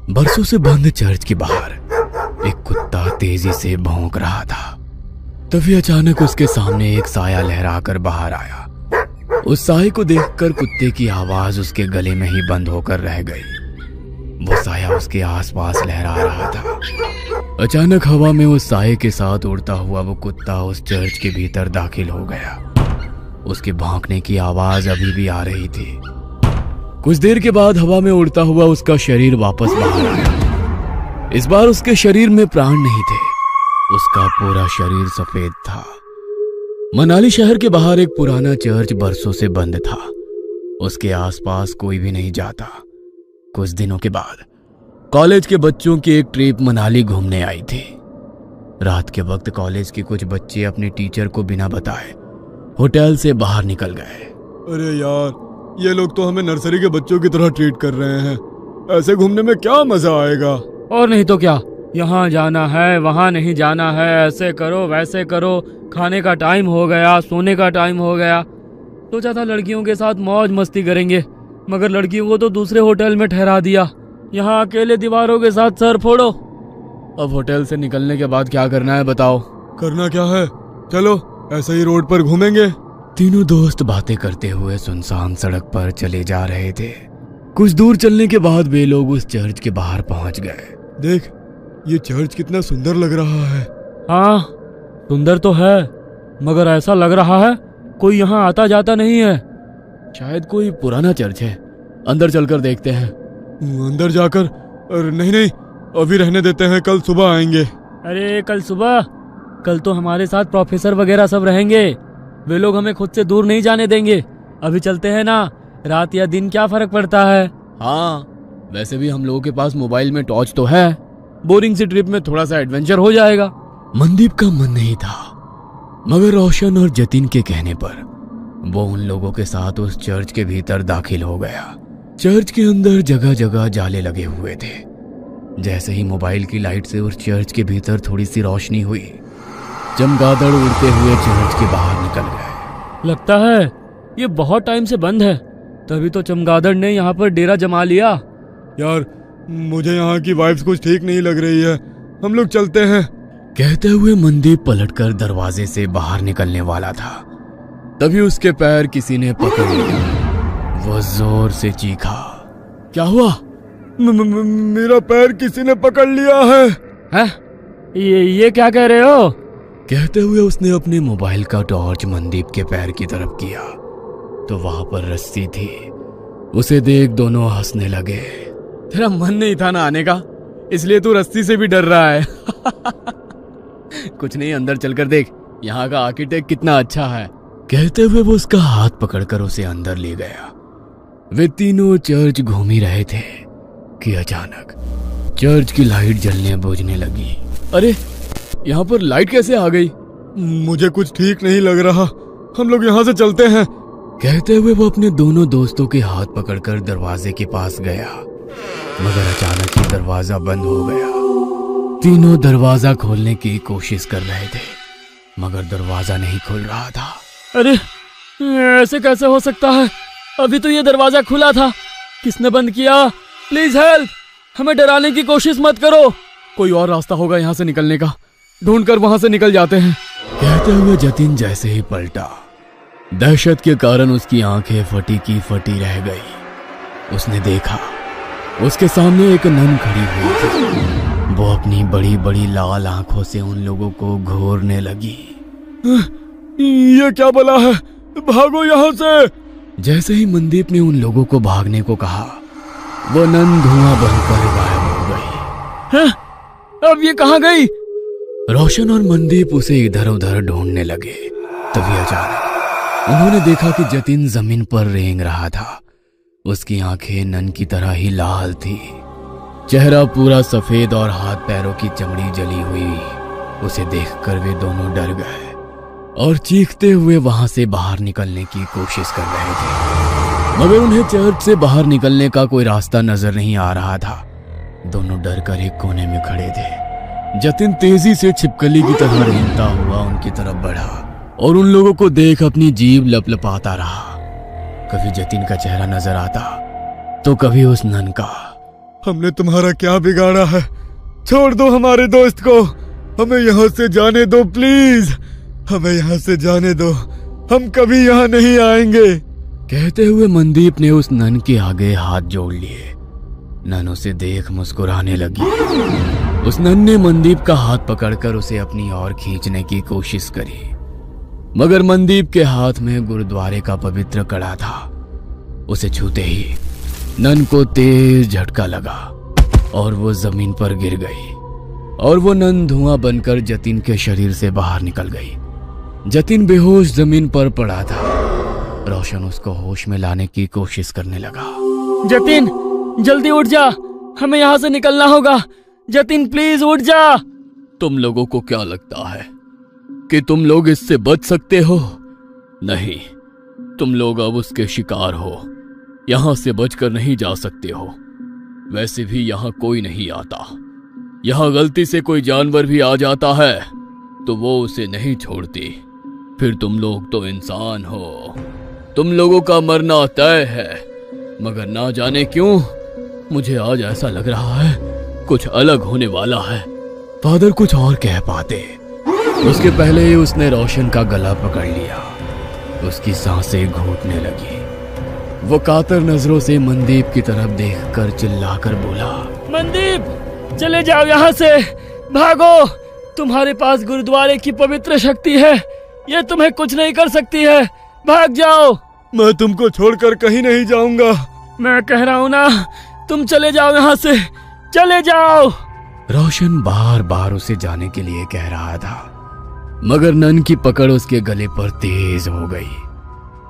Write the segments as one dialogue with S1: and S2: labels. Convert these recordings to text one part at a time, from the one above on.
S1: बरसों से बंद चर्च के बाहर एक कुत्ता तेजी से भौंक रहा था। तभी अचानक उसके सामने एक साया लहराकर बाहर आया। उस साये को देखकर कुत्ते की आवाज उसके गले में ही बंद होकर रह गई। वो साया उसके आसपास लहरा रहा था। अचानक हवा में उस साये के साथ उड़ता हुआ वो कुत्ता उस चर्च के भीतर दाखिल हो गया। उसके भौंकने की आवाज अभी भी आ रही थी। कुछ देर के बाद हवा में उड़ता हुआ उसका शरीर वापस बाहर आया। इस बार उसके शरीर में प्राण नहीं थे। उसका पूरा शरीर सफेद था। मनाली शहर के बाहर एक पुराना चर्च बरसों से बंद था। उसके आसपास कोई भी नहीं जाता। कुछ दिनों के बाद कॉलेज के बच्चों की एक ट्रिप मनाली घूमने आई थी। रात के वक्त कॉलेज के कुछ बच्चे अपने टीचर को बिना बताए होटल से बाहर निकल गए।
S2: अरे यार, ये लोग तो हमें नर्सरी के बच्चों की तरह ट्रीट कर रहे हैं। ऐसे घूमने में क्या मजा आएगा।
S3: और नहीं तो क्या, यहाँ जाना है वहाँ नहीं जाना है, ऐसे करो वैसे करो, खाने का टाइम हो गया, सोने का टाइम हो गया। सोचा था लड़कियों के साथ मौज मस्ती करेंगे, मगर लड़कियों को तो दूसरे होटल में ठहरा दिया। यहाँ अकेले दीवारों के साथ सर फोड़ो।
S1: अब होटल से निकलने के बाद क्या करना है बताओ।
S2: करना क्या है, चलो ऐसे ही रोड पर घूमेंगे।
S1: तीनों दोस्त बातें करते हुए सुनसान सड़क पर चले जा रहे थे। कुछ दूर चलने के बाद वे लोग उस चर्च के बाहर पहुंच गए।
S2: देख, ये चर्च कितना सुंदर लग रहा है।
S3: हाँ, सुंदर तो है, मगर ऐसा लग रहा है कोई यहाँ आता जाता नहीं है।
S1: शायद कोई पुराना चर्च है। अंदर चलकर देखते हैं।
S2: अंदर जाकर? अरे नहीं, अभी रहने देते हैं, कल सुबह आएंगे।
S3: अरे कल सुबह? कल तो हमारे साथ प्रोफेसर वगैरह सब रहेंगे। वे लोग हमें खुद से दूर नहीं जाने देंगे। अभी चलते हैं ना, रात या दिन क्या फर्क पड़ता है।
S1: हाँ, वैसे भी हम लोगों के पास मोबाइल में टॉर्च तो है। बोरिंग सी ट्रिप में थोड़ा सा एडवेंचर हो जाएगा। मनदीप का मन नहीं था, मगर रोशन और जतिन के कहने पर वो उन लोगों के साथ उस चर्च के भीतर दाखिल हो गया। चर्च के अंदर जगह जगह जाले लगे हुए थे। जैसे ही मोबाइल की लाइट से उस चर्च के भीतर थोड़ी सी रोशनी हुई, चमगादड़ उड़ते हुए चर्च के बाहर निकल गए।
S3: लगता है ये बहुत टाइम से बंद है, तभी तो चमगादड़ ने यहाँ पर डेरा जमा लिया।
S2: यार, मुझे यहाँ की वाइब्स कुछ ठीक नहीं लग रही है, हम लोग चलते हैं।
S1: कहते हुए मनदीप पलटकर दरवाजे से बाहर निकलने वाला था, तभी उसके पैर किसी ने पकड़ लिया। वो जोर से चीखा। क्या हुआ?
S2: मेरा पैर किसी ने पकड़ लिया है।
S3: ये क्या कह रहे हो?
S1: कहते हुए उसने अपने मोबाइल का टॉर्च मनदीप के पैर की तरफ किया तो वहां पर रस्सी थी। उसे देख दोनों हंसने लगे।
S3: तेरा मन नहीं था ना आने का, इसलिए तू रस्सी से भी डर रहा है।
S1: कुछ नहीं, अंदर चलकर देख, यहाँ का आर्किटेक्ट कितना अच्छा है। कहते हुए वो उसका हाथ पकड़कर उसे अंदर ले गया। वे तीनों चर्च घूम ही रहे थे कि अचानक चर्च की लाइट जलने बुझने लगी। अरे, यहाँ पर लाइट कैसे आ गई?
S2: मुझे कुछ ठीक नहीं लग रहा, हम लोग यहाँ से चलते हैं।
S1: कहते हुए वो अपने दोनों दोस्तों के हाथ पकड़कर दरवाजे के पास गया, मगर अचानक ही दरवाजा बंद हो गया। तीनों दरवाजा खोलने की कोशिश कर रहे थे, मगर दरवाजा नहीं खुल रहा था।
S3: अरे, ऐसे कैसे हो सकता है? अभी तो ये दरवाजा खुला था। किसने बंद किया? प्लीज हेल्प, हमें डराने की कोशिश मत करो।
S1: कोई और रास्ता होगा यहाँ से निकलने का, ढूंढकर वहां से निकल जाते हैं। कहते हुए जतिन जैसे ही पलटा, दहशत के कारण उसकी आंखें फटी की फटी रह गई। उसने देखा उसके सामने एक नन खड़ी हुई थी। वो अपनी बड़ी बड़ी लाल आंखों से उन लोगों को घूरने लगी।
S2: ये क्या बला है, भागो यहाँ से।
S1: जैसे ही मनदीप ने उन लोगों को भागने को कहा, वो नन धुआं बनकर गायब हो गई।
S3: अब ये कहाँ गई?
S1: रोशन और मनदीप उसे इधर उधर ढूंढने लगे। तभी अचानक उन्होंने देखा कि जतिन जमीन पर रेंग रहा था। उसकी आंखें नन की तरह ही लाल थी, चेहरा पूरा सफेद और हाथ पैरों की चमड़ी जली हुई। उसे देखकर वे दोनों डर गए और चीखते हुए वहां से बाहर निकलने की कोशिश कर रहे थे, मगर उन्हें चर्च से बाहर निकलने का कोई रास्ता नजर नहीं आ रहा था। दोनों डर कर एक कोने में खड़े थे। जतिन तेजी से छिपकली की तरह रेंगता हुआ उनकी तरफ बढ़ा और उन लोगों को देख अपनी जीभ लपलपाता रहा। कभी जतिन का चेहरा नजर आता तो कभी उस नन का।
S2: हमने तुम्हारा क्या बिगाड़ा है? छोड़ दो हमारे दोस्त को, हमें यहाँ से जाने दो प्लीज, हमें यहाँ से जाने दो, हम कभी यहाँ नहीं आएंगे।
S1: कहते हुए मनदीप ने उस नन के आगे हाथ जोड़ लिए। नन उसे देख मुस्कुराने लगी। उस नन ने मनदीप का हाथ पकड़कर उसे अपनी ओर खींचने की कोशिश करी, मगर मनदीप के हाथ में गुरुद्वारे का पवित्र कड़ा था। उसे छूते ही नन को तेज झटका लगा और वो जमीन पर गिर गई और वो नन धुआं बनकर जतिन के शरीर से बाहर निकल गई। जतिन बेहोश जमीन पर पड़ा था। रोशन उसको होश में लाने की कोशिश करने लगा।
S3: जतिन जल्दी उठ जा, हमें यहाँ से निकलना होगा। जतिन प्लीज उठ जा।
S1: तुम लोगों को क्या लगता है कि तुम लोग इससे बच सकते हो? नहीं, तुम लोग अब उसके शिकार हो। यहां से बचकर नहीं जा सकते हो। वैसे भी यहां कोई नहीं आता। यहां गलती से कोई जानवर भी आ जाता है तो वो उसे नहीं छोड़ती। फिर तुम लोग तो इंसान हो, तुम लोगों का मरना तय है। मगर ना जाने क्यों मुझे आज ऐसा लग रहा है कुछ अलग होने वाला है। फादर कुछ और कह पाते, उसके पहले ही उसने रोशन का गला पकड़ लिया। उसकी सांसें घूटने लगी। वो कातर नजरों से मनदीप की तरफ देखकर चिल्लाकर बोला,
S3: मनदीप चले जाओ यहाँ से, भागो। तुम्हारे पास गुरुद्वारे की पवित्र शक्ति है, ये तुम्हें कुछ नहीं कर सकती है। भाग जाओ।
S2: मैं तुमको छोड़कर कहीं नहीं जाऊंगा।
S3: मैं कह रहा हूँ ना, तुम चले जाओ यहाँ से, चले जाओ।
S1: रोशन बार बार उसे जाने के लिए कह रहा था, मगर नन की पकड़ उसके गले पर तेज हो गई।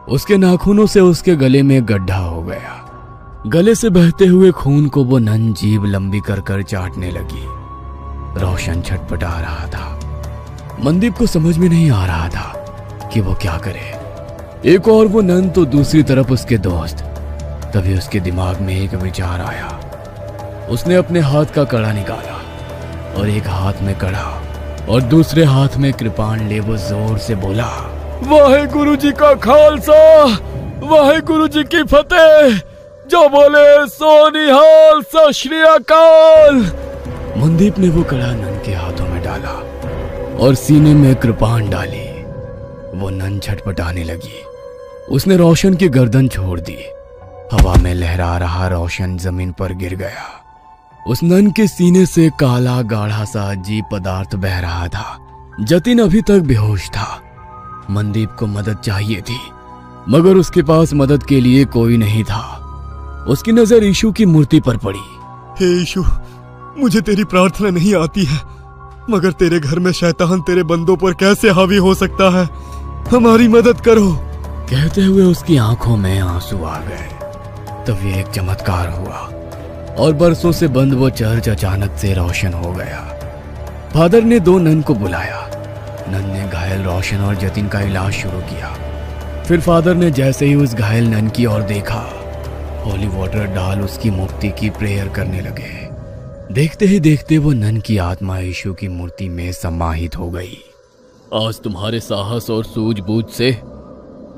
S1: उसके नाखूनों से उसके गले में गड्ढा हो गया। गले से बहते हुए खून को वो नन जीभ लंबी कर कर चाटने लगी। रोशन छटपटा रहा था। मनदीप को समझ में नहीं आ रहा था कि वो क्या करे। एक और वो नन तो दूसरी तरफ उसके दोस्त। तभी उसके दिमाग में एक विचार आया। उसने अपने हाथ का कड़ा निकाला और एक हाथ में कड़ा और दूसरे हाथ में कृपाण ले वो जोर से बोला,
S2: वाहेगुरु जी का खालसा, वाहेगुरु जी की फतेह। जो बोले सो निहाल, सत श्री अकाल।
S1: मनदीप ने वो कड़ा नन के हाथों में डाला और सीने में कृपाण डाली। वो नन छटपटाने लगी। उसने रोशन की गर्दन छोड़ दी। हवा में लहरा रहा रोशन जमीन पर गिर गया। उस नन के सीने से काला गाढ़ा सा अजीब पदार्थ बह रहा था। जतिन अभी तक बेहोश था। मनदीप को मदद चाहिए थी, मगर उसके पास मदद के लिए कोई नहीं था। उसकी नजर यीशु की मूर्ति पर पड़ी।
S2: हे यीशु, मुझे तेरी प्रार्थना नहीं आती है, मगर तेरे घर में शैतान तेरे बंदों पर कैसे हावी हो सकता है? हमारी मदद करो।
S1: कहते हुए उसकी आंखों में आंसू आ गए। तभी एक चमत्कार हुआ और बरसों से बंद वो चर्च अचानक से रोशन हो गया। फादर ने दो नन को बुलाया। नन ने घायल रोशन और जतिन का इलाज शुरू किया। फिर फादर ने जैसे ही उस घायल नन की ओर देखा, होली वाटर डाल उसकी मुक्ति की प्रेयर करने लगे। देखते ही देखते वो नन की आत्मा यीशु की मूर्ति में समाहित हो गई। आज तुम्हारे साहस और सूझबूझ से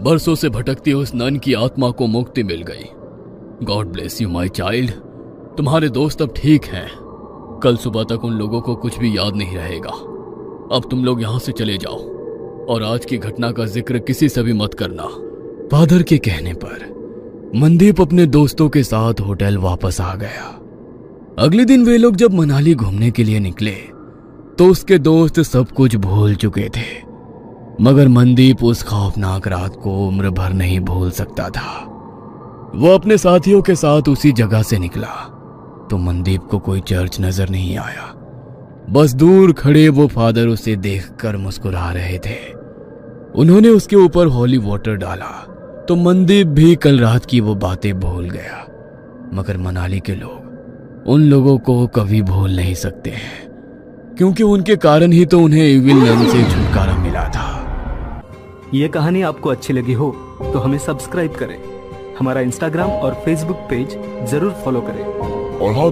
S1: बरसों से भटकती उस नन की आत्मा को मुक्ति मिल गई। God bless you my child. तुम्हारे दोस्त अब ठीक हैं। कल सुबह तक उन लोगों को कुछ भी याद नहीं रहेगा। अब तुम लोग यहाँ से चले जाओ और आज की घटना का जिक्र किसी से भी मत करना। फादर के कहने पर मनदीप अपने दोस्तों के साथ होटल वापस आ गया। अगले दिन वे लोग जब मनाली घूमने के लिए निकले तो उसके दोस्त सब कुछ भूल चुके थे, मगर मनदीप उस खौफनाक रात को उम्र भर नहीं भूल सकता था। वो अपने साथियों के साथ उसी जगह से निकला तो मनदीप को कोई चर्च नजर नहीं आया। बस दूर खड़े वो फादर उसे देखकर मुस्कुरा रहे थे। उन्होंने उसके ऊपर होली वाटर डाला तो मनदीप भी कल रात की वो बातें भूल गया। मगर मनाली के लोग उन लोगों को कभी भूल नहीं सकते हैं, क्योंकि उनके कारण ही तो उन्हें इविल नन से छुटकारा मिला था।
S4: ये कहानी आपको अच्छी लगी हो तो हमें सब्सक्राइब करें, हमारा इंस्टाग्राम और फेसबुक पेज जरूर फॉलो करें।
S5: और हाँ